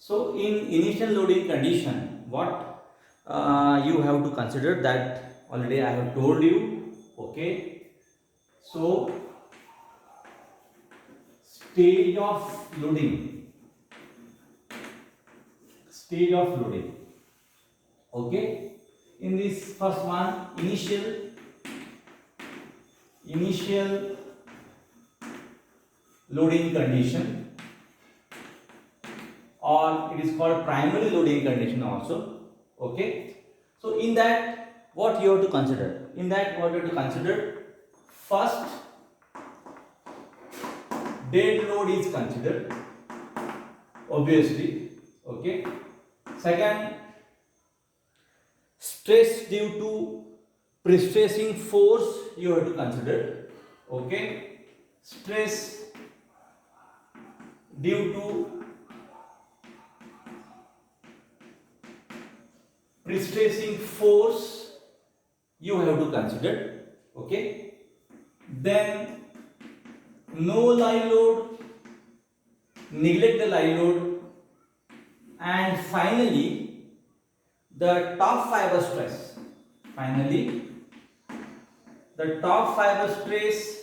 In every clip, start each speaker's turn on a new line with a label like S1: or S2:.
S1: So in initial loading condition, what you have to consider, that already I have told you. Okay. So stage of loading. Stage of loading. Okay. In this first one, initial loading condition, or it is called primary loading condition also. Okay. So in that, what you have to consider? In that, what you have to consider? First, dead load is considered, obviously. Okay. Second, stress due to pre-stressing force you have to consider. Okay. Stress due to pre-stressing force you have to consider. Okay. Then no live load, neglect the live load, and finally the top fiber stress. Finally, the top fiber stress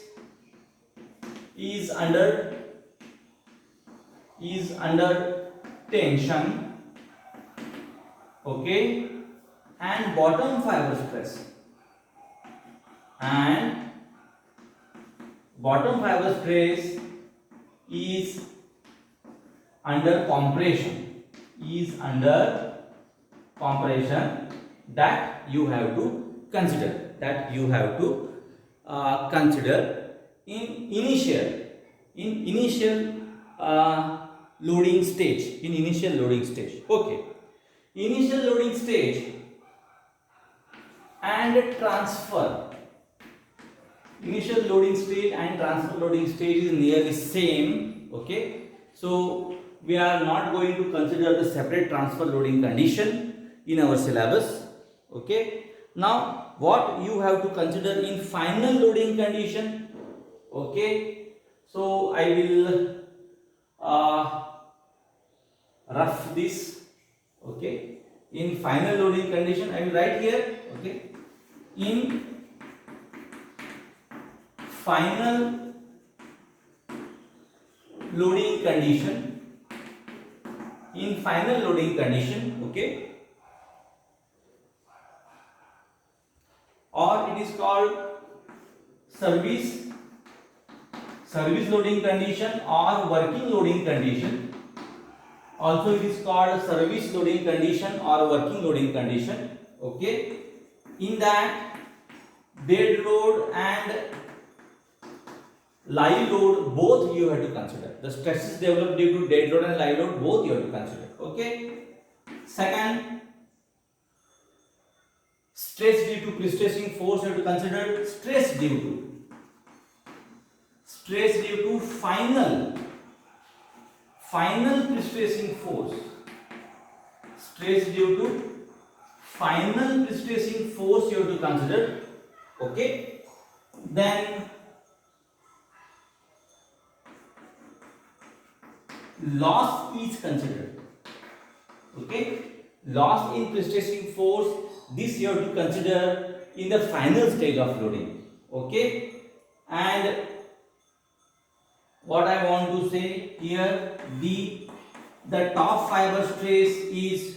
S1: is under tension. Okay, and bottom fiber stress is under compression, that you have to consider, in initial loading stage. Okay. Initial loading stage and transfer loading stage is nearly same. Okay. So we are not going to consider the separate transfer loading condition in our syllabus. Okay. Now what you have to consider in final loading condition? Okay. So I will rough this. Okay. In final loading condition, I will write here. Okay. In final loading condition, okay, or it is called service loading condition or working loading condition. Also it is called service loading condition or working loading condition. Okay. In that, dead load and live load both you have to consider. The stresses developed due to dead load and live load both you have to consider. Okay. Second, stress due to pre-stressing force you have to consider. Stress due to final pre-stressing force. Stress due to final pre-stressing force you have to consider. Okay. Then loss is considered. Okay. Loss in pre-stressing force, this you have to consider in the final stage of loading. Okay. And what I want to say here, the top fiber stress is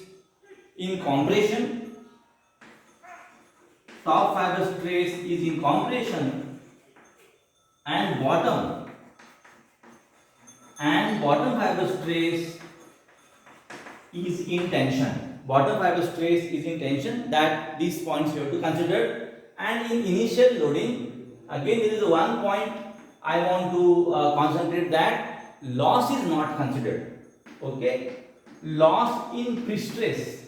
S1: in compression. Top fiber stress is in compression, and bottom fiber stress is in tension. That these points you have to consider. And in initial loading, again there is one point I want to concentrate, that loss is not considered. Okay. Loss in pre-stress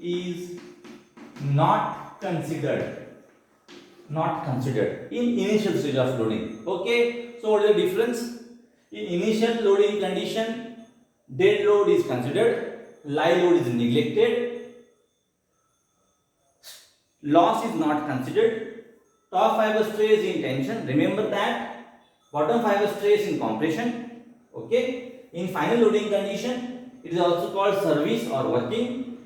S1: is not considered in initial stage of loading. Okay. So what is the difference? In initial loading condition, dead load is considered, live load is neglected, loss is not considered, top fiber stress in tension, remember that, bottom fiber stress in compression. Okay. In final loading condition, it is also called service or working.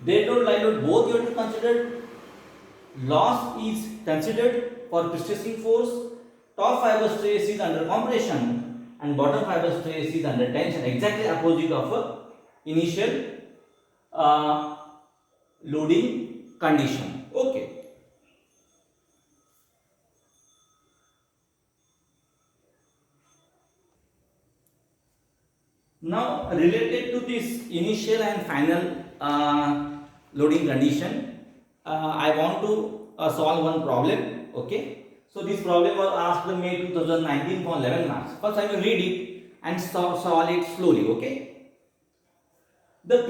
S1: Dead load, live load, both you have to consider. Loss is considered for pre-stressing force. Top fiber stress is under compression and bottom fiber stress is under tension. Exactly opposite of initial loading condition. Okay. Now related to this initial and final loading condition, I want to solve one problem. Okay, so this problem was asked in May 2019 for 11 marks. First I will read it and solve it slowly. Okay, the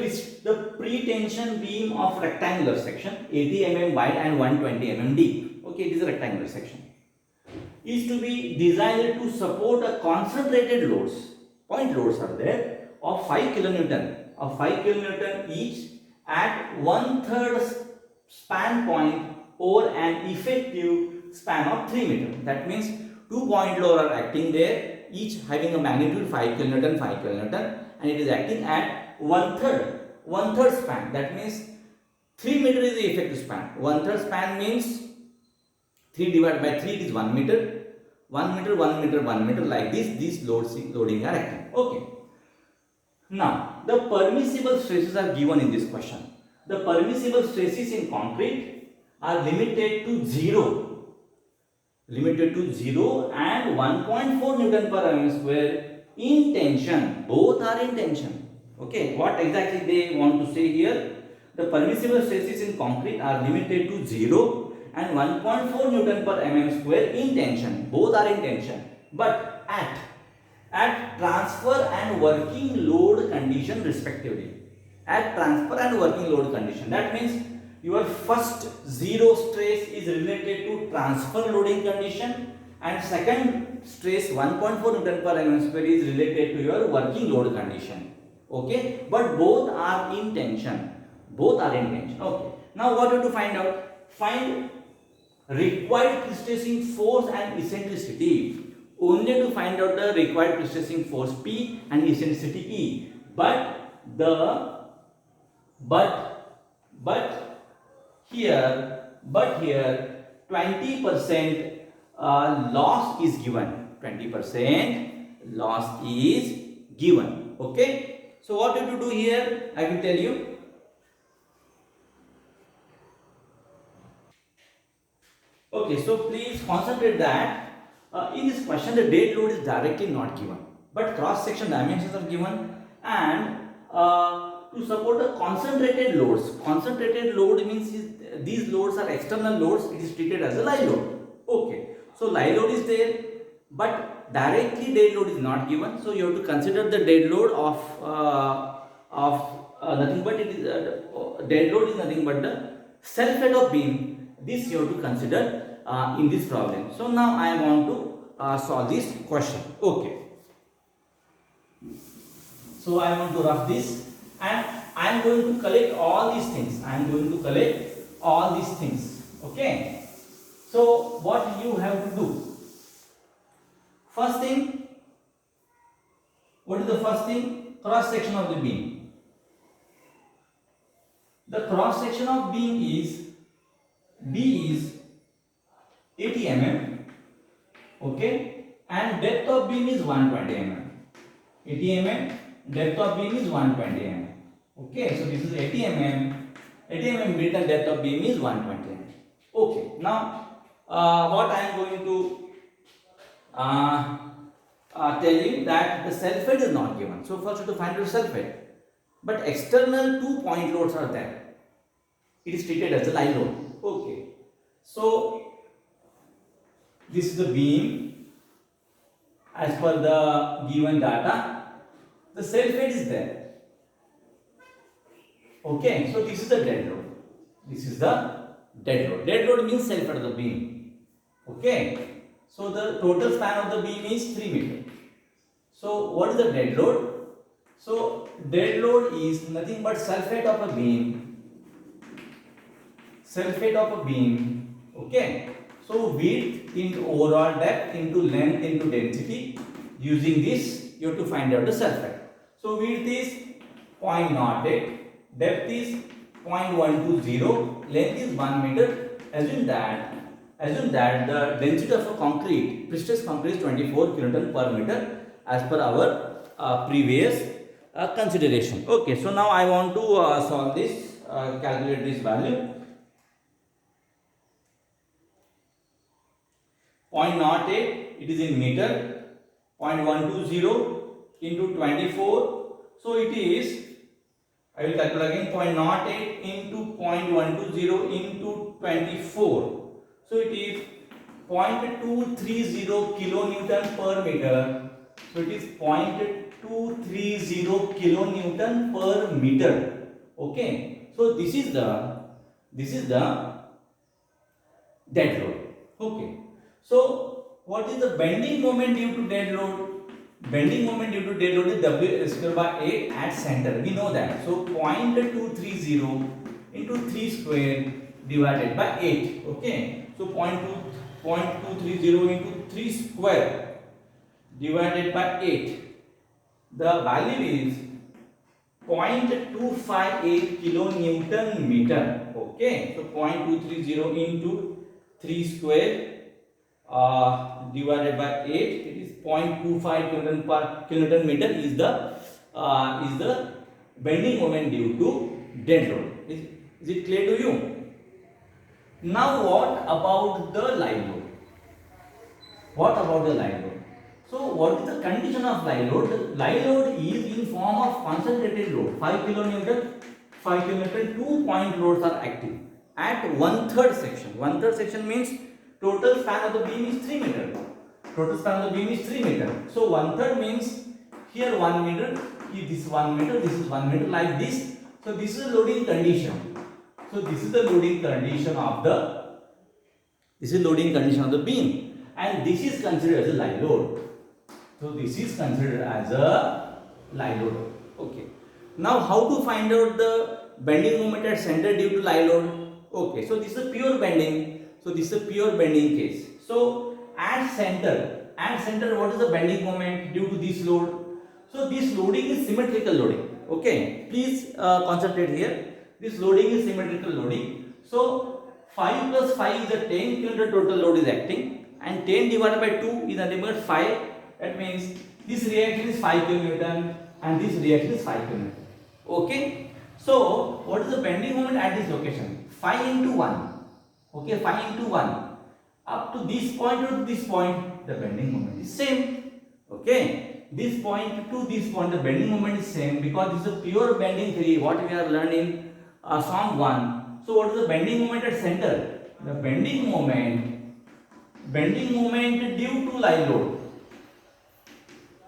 S1: pre-tension beam of rectangular section 80 mm wide and 120 mm deep. Okay, it is a rectangular section. Is to be designed to support a concentrated loads. Point loads are there of 5 kilonewton each at 1/3 span point over an effective span of 3 meter. That means 2 point load are acting there, each having a magnitude 5 kilonewton, and it is acting at 1/3 span. That means 3 meter is the effective span. 1/3 span means 3 divided by 3 is 1 meter. 1 meter, 1 meter, 1 meter, like this, these loading are acting. Okay. Now, the permissible stresses are given in this question. The permissible stresses in concrete are limited to 0 and 1.4 Newton per mm square in tension. Both are in tension. Okay, what exactly they want to say here? The permissible stresses in concrete are limited to 0 and 1.4 Newton per mm square in tension. Both are in tension, but at transfer and working load condition respectively. At transfer and working load condition. That means your first zero stress is related to transfer loading condition and second stress 1.4 Newton per mm square is related to your working load condition. Okay, but both are in tension. Okay. Now what you have to find out? Find required pre-stressing force and eccentricity. Only to find out the required pre-stressing force P and eccentricity E. But here 20% loss is given. 20% loss is given. Okay. So what you have to do here? I will tell you. Okay, so please concentrate that in this question the dead load is directly not given, but cross section dimensions are given, and to support the concentrated loads. Concentrated load means these loads are external loads. It is treated as a live load. Okay, so live load is there, but directly dead load is not given. So you have to consider the dead load of nothing but it is dead load is nothing but the self weight of beam. This you have to consider in this problem. So now I want to solve this question. Okay. So I want to rough this and I am going to collect all these things. Okay. So what you have to do? First thing, what is the first thing? Cross section of the beam. The cross section of beam is B is 80 mm, okay, and depth of beam is 120 mm. 80 mm, depth of beam is 120 mm. Okay, so this is 80 mm. 80 mm width and depth of beam is 120 mm. Okay, now what I am going to tell you that the self weight is not given. So first you have to find the self weight, but external 2 point loads are there. It is treated as a live load. Okay, so this is the beam as per the given data. The self weight is there. Okay, so this is the dead load. Dead load means self weight of the beam. Okay, so the total span of the beam is 3 meter. So what is the dead load? So dead load is nothing but self weight of a beam. Okay, so width into overall depth into length into density. Using this you have to find out the self-height. So width is 0.08, depth is 0.120, length is 1 meter. Assume that the density of a concrete, precipitous concrete is 24 kilonewton per meter as per our previous consideration. Okay, so now I want to solve this, calculate this value. 0.08, it is in meter, 0.120 into 24, so it is, I will calculate again, 0.08 into 0.120 into 24, so it is 0.230 kilonewton per meter, so it is 0.230 kilonewton per meter. Okay, so this is the dead load. Okay, so what is the bending moment due to dead load? Bending moment due to dead load is W square by 8 at center. We know that. So 0.230 into 3 square divided by 8. Okay. So 0.230 into 3 square divided by 8. The value is 0.258 kilonewton meter. Okay. So 0.230 into 3 square divided by 8, it is 0.25 kilonewton meter is the bending moment due to dead load. Is it clear to you? Now what about the live load? What about the live load? So what is the condition of live load? The live load is in form of concentrated load. 5 kilonewton, 2-point loads are active at 1/3 section. 1/3 section means total span of the beam is 3 meter. Total span of the beam is 3 meter. So 1/3 means here 1 meter, here this 1 meter, this is 1 meter, like this. So this is the loading condition. So this is the loading condition of the beam, and this is considered as a live load. So this is considered as a live load. Okay. Now how to find out the bending moment at center due to live load? Okay. So this is a pure bending. So this is a pure bending case. So at center, what is the bending moment due to this load? So this loading is symmetrical loading. Okay, please concentrate here. This loading is symmetrical loading. So 5 plus 5 is a 10 kilonewton total load is acting, and 10 divided by 2 is nothing but 5. That means this reaction is 5 kilonewton and this reaction is 5 kilonewton. Okay. So what is the bending moment at this location? 5 into 1. Okay, 5 into 1. Up to this point or to this point, the bending moment is same. Okay. This point to this point, the bending moment is same because this is a pure bending theory. What we have learned in Psalm 1. So what is the bending moment at center? The bending moment due to live load.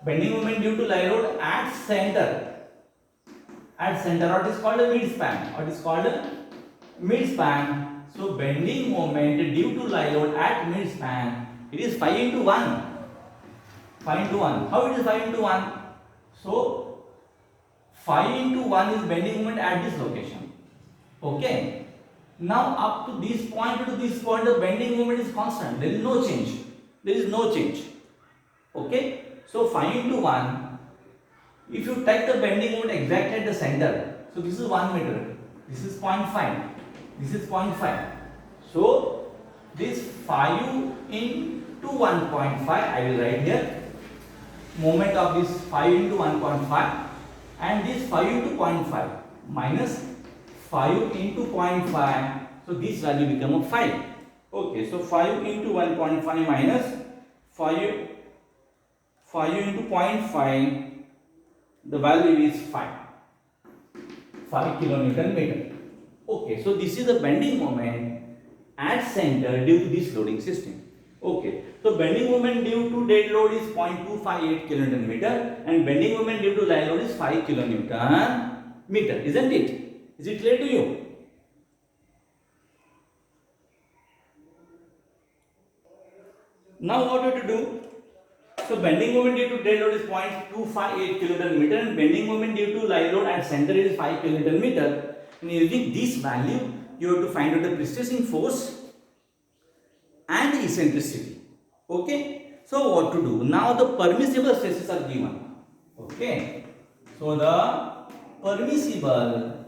S1: Bending moment due to live load at center. At center, or it is called a mid span. So bending moment due to live load at mid span, it is 5 into 1. 5 into 1. How it is 5 into 1? So 5 into 1 is bending moment at this location. Okay. Now up to this point to this point, the bending moment is constant. There is no change. Okay. So 5 into 1. If you take the bending moment exactly at the center, so this is 1 meter. This is 0.5. This is 0.5. So this 5 into 1.5, I will write here. Moment of this 5 into 1.5 and this 5 into 0.5 minus 5 into 0.5. So this value become a 5. Okay, so 5 into 1.5 minus 5 into 0.5. The value is 5 kilonewton meter. Okay, so this is the bending moment at center due to this loading system. Okay, so bending moment due to dead load is 0.258 kilonewton meter and bending moment due to live load is 5 kilonewton meter, isn't it? Is it clear to you? Now what we have to do? So bending moment due to dead load is 0.258 kilonewton meter and bending moment due to live load at center is 5 kilonewton meter. And using this value, you have to find out the precipitating force and the eccentricity. Okay. So what to do? Now the permissible stresses are given. Okay, so the permissible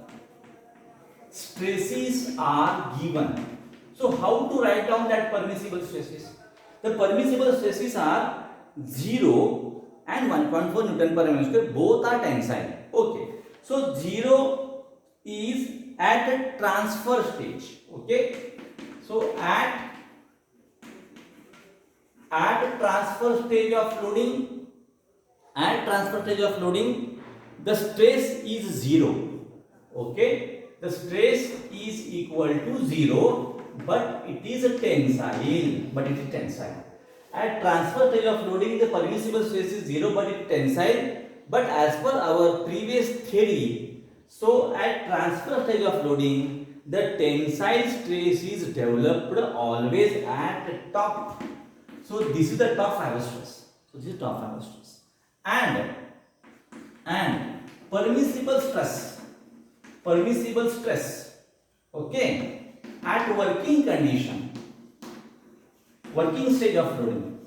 S1: stresses are given. So how to write down that permissible stresses? The permissible stresses are 0 and 1.4 Newton per mm square. Both are tensile. Okay. So 0 is at a transfer stage. Okay. So at transfer stage of loading, the stress is 0. Okay. The stress is equal to 0, but it is a tensile. At transfer stage of loading, the permissible stress is 0, but it is tensile. But as per our previous theory, so at transfer stage of loading, the tensile stress is developed always at the top. So this is the top fiber stress. And permissible stress, okay, at working stage of loading.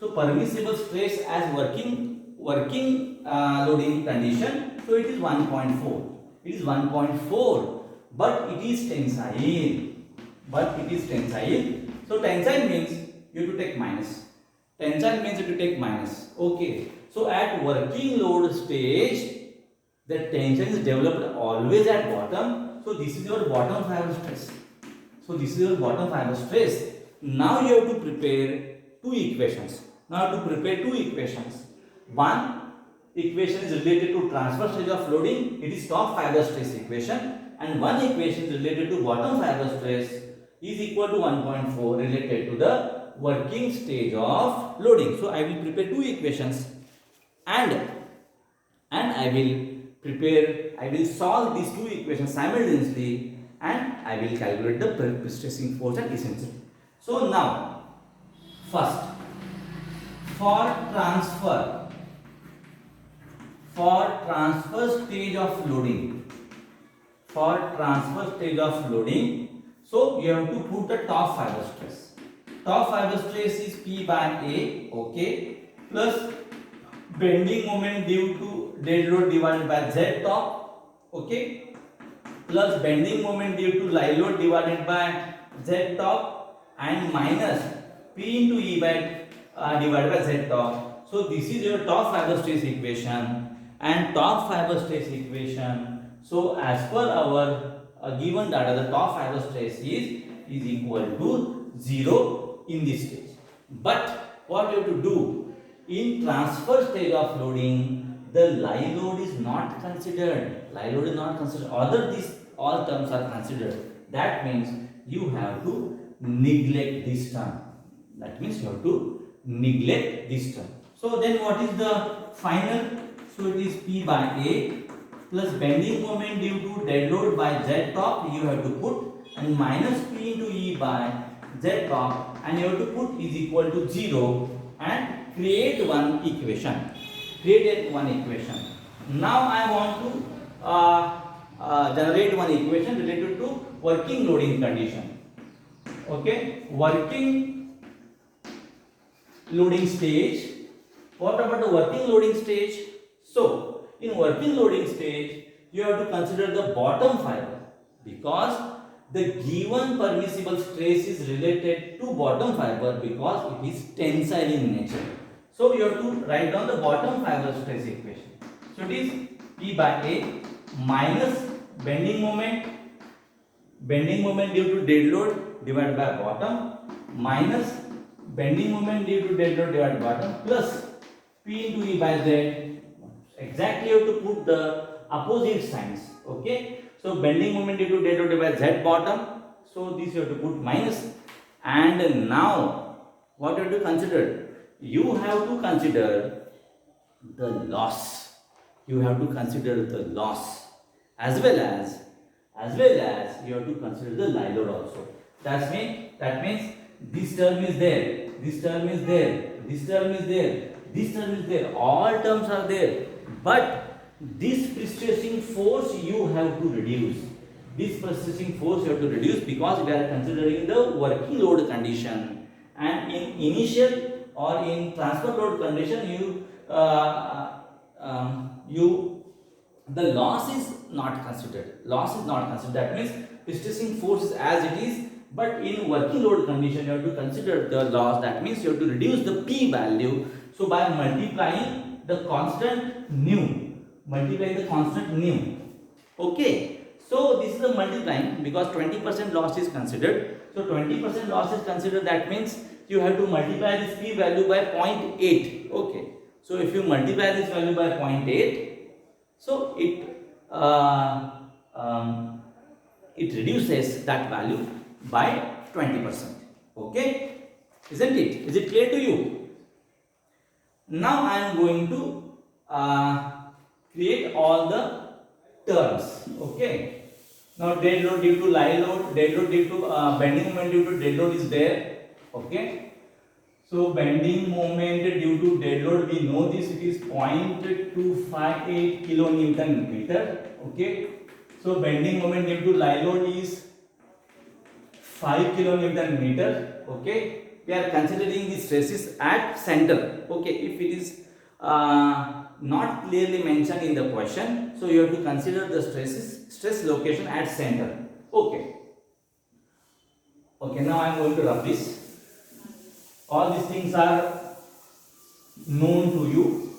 S1: So permissible stress as working loading condition. So it is 1.4. It is 1.4, but it is tensile. So tensile means you have to take minus. Okay. So at working load stage, the tension is developed always at bottom. So this is your bottom fiber stress. Now you have to prepare two equations. One equation is related to transfer stage of loading. It is top fiber stress equation. And one equation is related to bottom fiber stress is equal to 1.4 related to the working stage of loading. So I will prepare two equations and I will solve these two equations simultaneously, and I will calculate the pre-stressing force and eccentricity. So now, first, for transfer stage of loading, so you have to put the top fiber stress. Top fiber stress is P by A, okay, plus bending moment due to dead load divided by Z top, okay, plus bending moment due to live load divided by Z top, and minus P into E by divided by Z top. So this is your top fiber stress equation. So as per our given data, the top fiber stress is equal to 0 in this stage. But what you have to do? In transfer stage of loading, the live load is not considered. Other these all terms are considered. That means you have to neglect this term. So then what is the final? So it is P by A plus bending moment due to dead load by Z top, you have to put, and minus P into E by Z top, and you have to put is equal to 0, and create one equation. Now I want to generate one equation related to working loading condition. Okay, working loading stage. What about the working loading stage? So in working loading stage, you have to consider the bottom fiber, because the given permissible stress is related to bottom fiber because it is tensile in nature. So you have to write down the bottom fiber stress equation. So it is P by A minus bending moment due to dead load divided by bottom, minus bending moment due to dead load divided by bottom, plus P into E by Z. Exactly you have to put the opposite signs. Okay. So bending moment due to dead load divided by Z bottom. So this you have to put minus. And now what you have to consider? You have to consider the loss. As well as you have to consider the live load also. That means this term is there, this term is there, this term is there, this term is there. All terms are there. But this pre-stressing force you have to reduce. Because we are considering the working load condition, and in initial or in transfer load condition, you the loss is not considered. Loss is not considered. That means stressing force is as it is, but in working load condition you have to consider the loss. That means you have to reduce the P value. So by multiplying the constant nu, okay. So this is the multiplying, because 20% loss is considered. So 20% loss is considered. That means you have to multiply this P value by 0.8. Okay. So if you multiply this value by 0.8, so it reduces that value by 20%. Okay, isn't it? Is it clear to you? Now I am going to create all the terms. Okay. Now dead load due to live load, dead load due to bending moment due to dead load is there. Okay. So bending moment due to dead load, we know this, it is 0.258 kilonewton meter. Okay. So bending moment due to live load is 5 kilonewton meter. Okay. We are considering the stresses at center. Okay. If it is not clearly mentioned in the question, so you have to consider the stress location at center. Okay. Okay. Now I am going to rub this. All these things are known to you.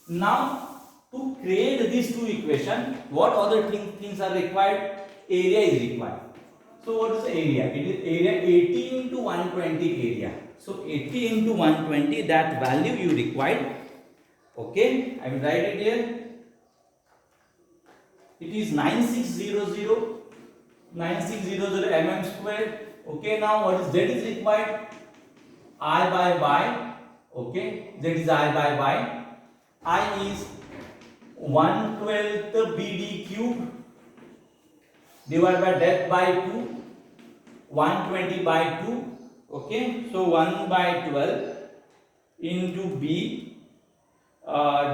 S1: Now to create these two equations, what other things are required? Area is required. So what is the area? It is area 80 into 120 area. So 80 into 120, that value you required. Okay, I will write it here. It is 9600 mm square. Okay, now what is Z is required? I by y. Okay, Z is I by y. I is 1/12 BD cube divided by depth by 2, 120 by 2. Okay, so 1/12 into B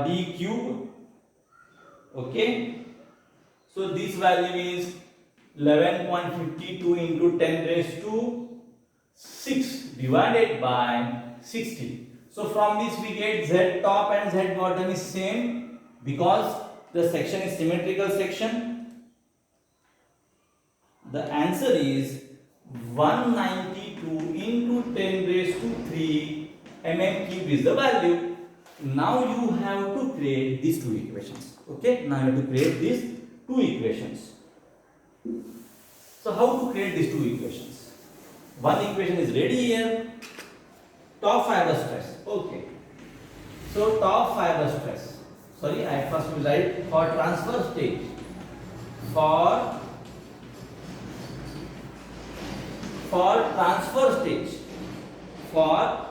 S1: D cube. Okay, so this value is 11.52 into 10 raised to 6 divided by 60. So from this we get Z top and Z bottom is same, because the section is symmetrical section. The answer is 192 into 10 raised to 3 mm cube is the value. Now you have to create these two equations. Okay, now you have to create these two equations. So how to create these two equations? One equation is ready here. Top fiber stress. Okay. So top fiber stress. Sorry, I first will write for transfer stage. For transfer stage. For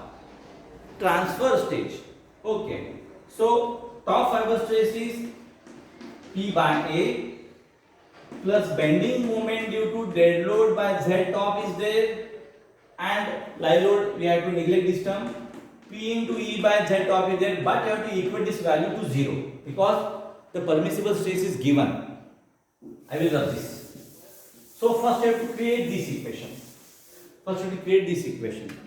S1: transfer stage. Okay. So top fiber stress is P by A plus bending moment due to dead load by Z top is there, and live load we have to neglect this term. P into E by Z top is there, but you have to equate this value to 0 because the permissible stress is given. I will rub this. So first you have to create this equation.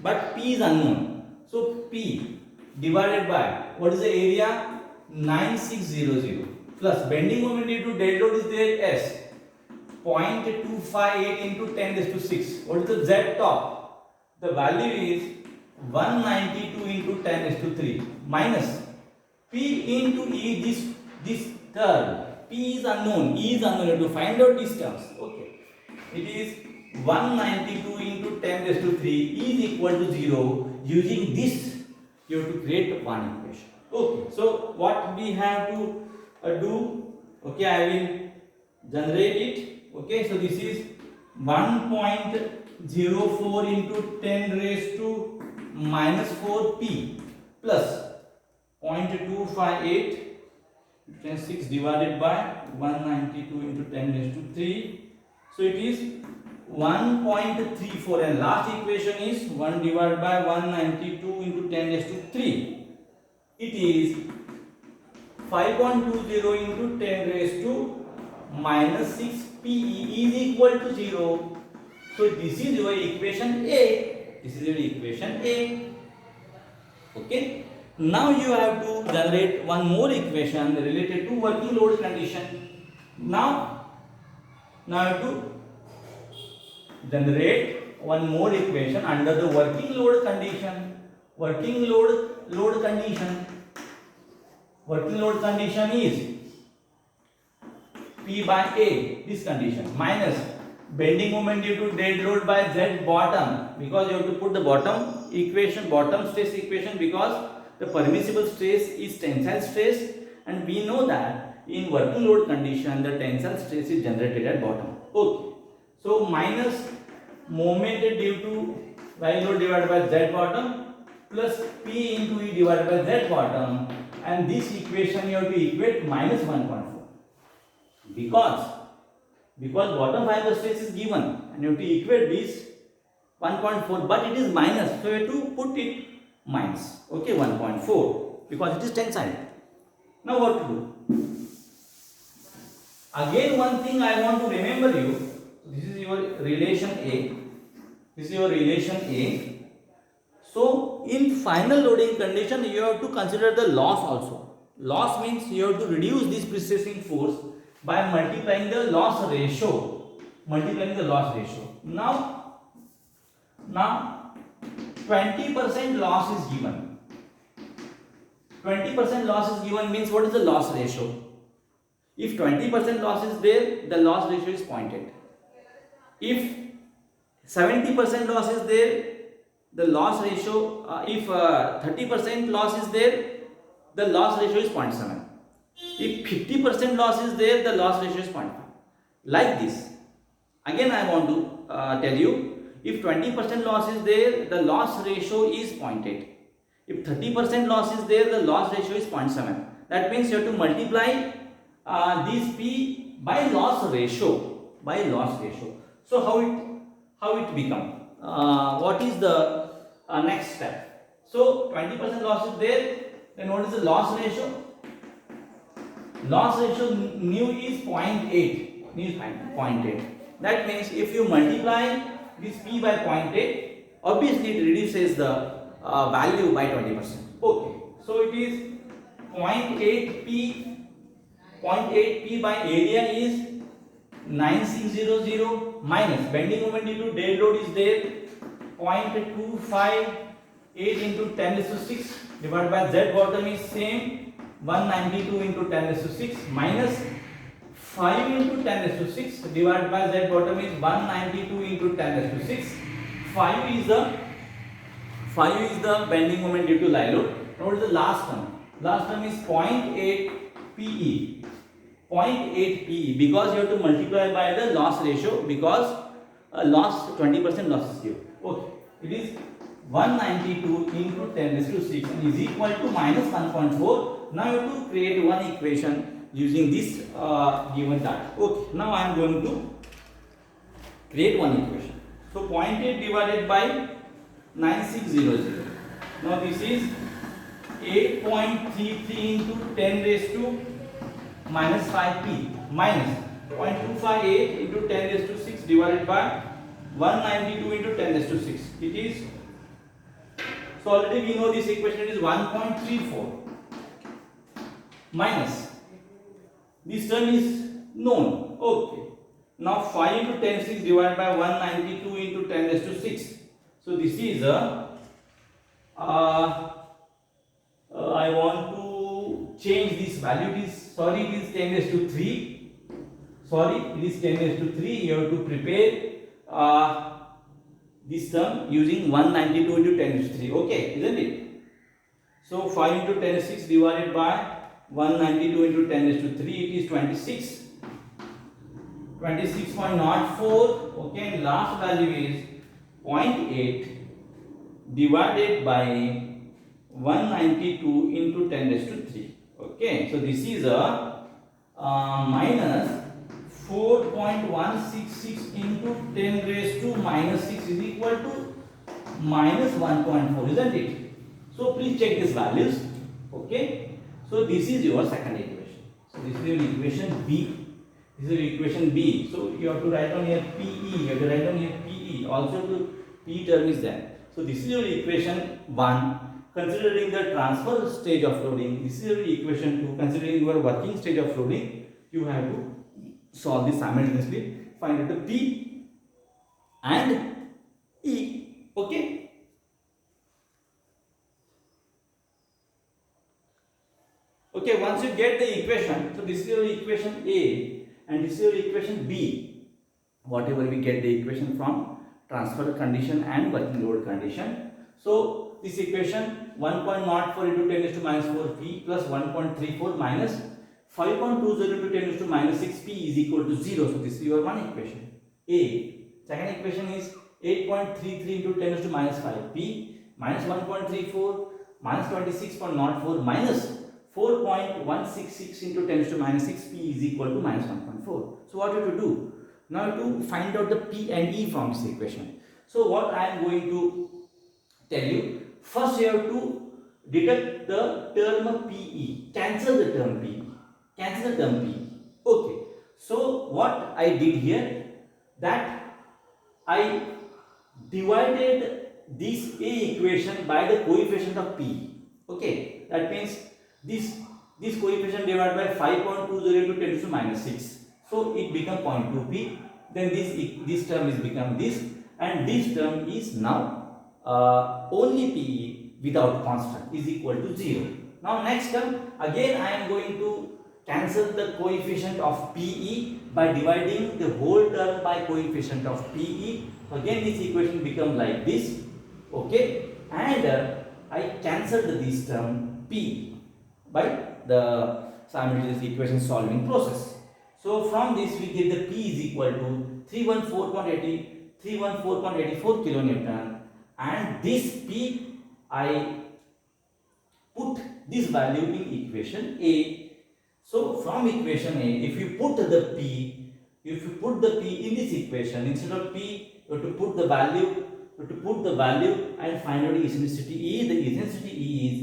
S1: But P is unknown. So P divided by, what is the area? 9600 plus bending moment due to dead load is there, S. 0.258 into 10 raised to 6. What is the Z top? The value is 192 into 10 raised to 3 minus P into E, this term. P is unknown, E is unknown. You have to find out these terms. Okay. It is 192 into 10 raised to 3 is equal to 0. Using this, you have to create one equation. Okay. So what we have to do? Okay, I will generate it. Okay, so this is 1.04 into 10 raised to minus 4p plus 0.258 6 divided by 192 into 10 raised to 3. So it is 1.34, and last equation is 1 divided by 192 into 10 raised to 3. It is 5.20 into 10 raised to minus 6 PE is equal to 0. So this is your equation A. Okay. Now you have to generate one more equation related to working load condition. Now you have to generate one more equation under the working load condition. Working load condition. Working load condition is P by A, this condition, minus bending moment due to dead load by Z bottom, because you have to put the bottom stress equation, because the permissible stress is tensile stress, and we know that in working load condition the tensile stress is generated at bottom. Okay, so minus moment due to Y load divided by Z bottom plus P into E divided by Z bottom, and this equation you have to equate minus 1.4, because bottom fiber stress is given and you have to equate this 1.4, but it is minus, so you have to put it minus, okay, 1.4, because it is tensile. Now what to do? Again, one thing I want to remember you, this is your relation A. So in final loading condition you have to consider the loss also. Loss means you have to reduce this precessing force by multiplying the loss ratio. Now 20% loss is given. 20% loss is given means what is the loss ratio? If 20% loss is there, the loss ratio is 0.8. If 70% loss is there, the loss ratio, if 30% loss is there, the loss ratio is 0.7. If 50% loss is there, the loss ratio is 0.5. Like this. Again, I want to tell you, if 20% loss is there, the loss ratio is 0.8. If 30% loss is there, the loss ratio is 0.7. That means you have to multiply this P by loss ratio. So how it become? What is the next step? So 20% loss is there. Then what is the loss ratio? Loss ratio nu is 0.8. That means if you multiply this P by 0.8, obviously it reduces the value by 20%. Okay, so it is 0.8 P by area is 9600 minus bending moment due to dead load is there 0.258 into 10 to 6 divided by Z bottom is same 192 into 10 to 6 minus 5 into 10 to 6 divided by Z bottom is 192 into 10 to 6. 5 is the bending moment due to lie load. Now what is the last term? Last term is 0.8 PE. 0.8 PE, because you have to multiply by the loss ratio, because loss 20% loss is given. Okay, it is 192 into 10 to 6 and is equal to minus 1.4. Now you have to create one equation using this given data. Okay, now I am going to create one equation. So 0.8 divided by 9600. Now this is 8.33 into 10 raised to minus 5p minus 0.258 into 10 raised to 6 divided by 192 into 10 raised to 6. It is, so already we know this equation, it is 1.34 minus this term is known. Okay, now 5 into 10 6 divided by 192 into 10 raised to 6. So this is I want to change this value. It is 10 raised to 3. It is 10 raised to 3. You have to prepare this term using 192 into 10 raised to 3. Okay, isn't it? So 5 into 10 raised to 6 divided by 192 into 10 raised to 3. It is 26.04. Okay, and last value is 0.8 divided by 192 into 10 raised to 3. Okay, so this is a minus 4.166 into 10 raised to minus 6 is equal to minus 1.4, isn't it? So please check these values. Okay, so this is your second equation. So this is your equation B. This is your equation B. So you have to write down here PE. You have to write down here PE. Also the P term is there. So this is your equation 1. considering the transfer stage of loading, this is your equation 2. Considering your working stage of loading, you have to solve this simultaneously. Find out the P and E. Okay. Okay, once you get the equation, so this is your equation A and this is your equation B. Whatever we get the equation from transfer condition and working load condition. So this equation 1.04 into 10 to minus 4 P plus 1.34 minus 5.20 into 10 to minus 6 P is equal to 0. So this is your one equation A. Second equation is 8.33 into 10 to minus 5 P minus 1.34 minus 26.04 minus 4.166 into 10 to minus 6 P is equal to minus 1.4. So what you have to do? Now to find out the P and E from this equation. So what I am going to tell you, first you have to deduct the term PE, cancel the term P, cancel the term P. Okay, so what I did here, that I divided this A equation by the coefficient of P. Okay, that means this coefficient divided by 5.20 into 10 to minus 6. So it become 0.2p. Then this term is become this, and this term is now only PE without constant is equal to 0. Now next term, again I am going to cancel the coefficient of PE by dividing the whole term by coefficient of PE. Again this equation become like this. Okay, and I cancelled this term P by the simultaneous equation solving process. So from this we get the P is equal to 314.84 kilonewton, and this P I put this value in equation A. So from equation A, if you put the P in this equation, instead of P you have to put the value, and find out the eccentricity E. The eccentricity E is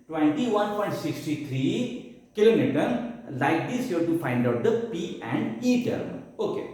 S1: 21.63 kilonewton. Like this you have to find out the P and E term. Okay.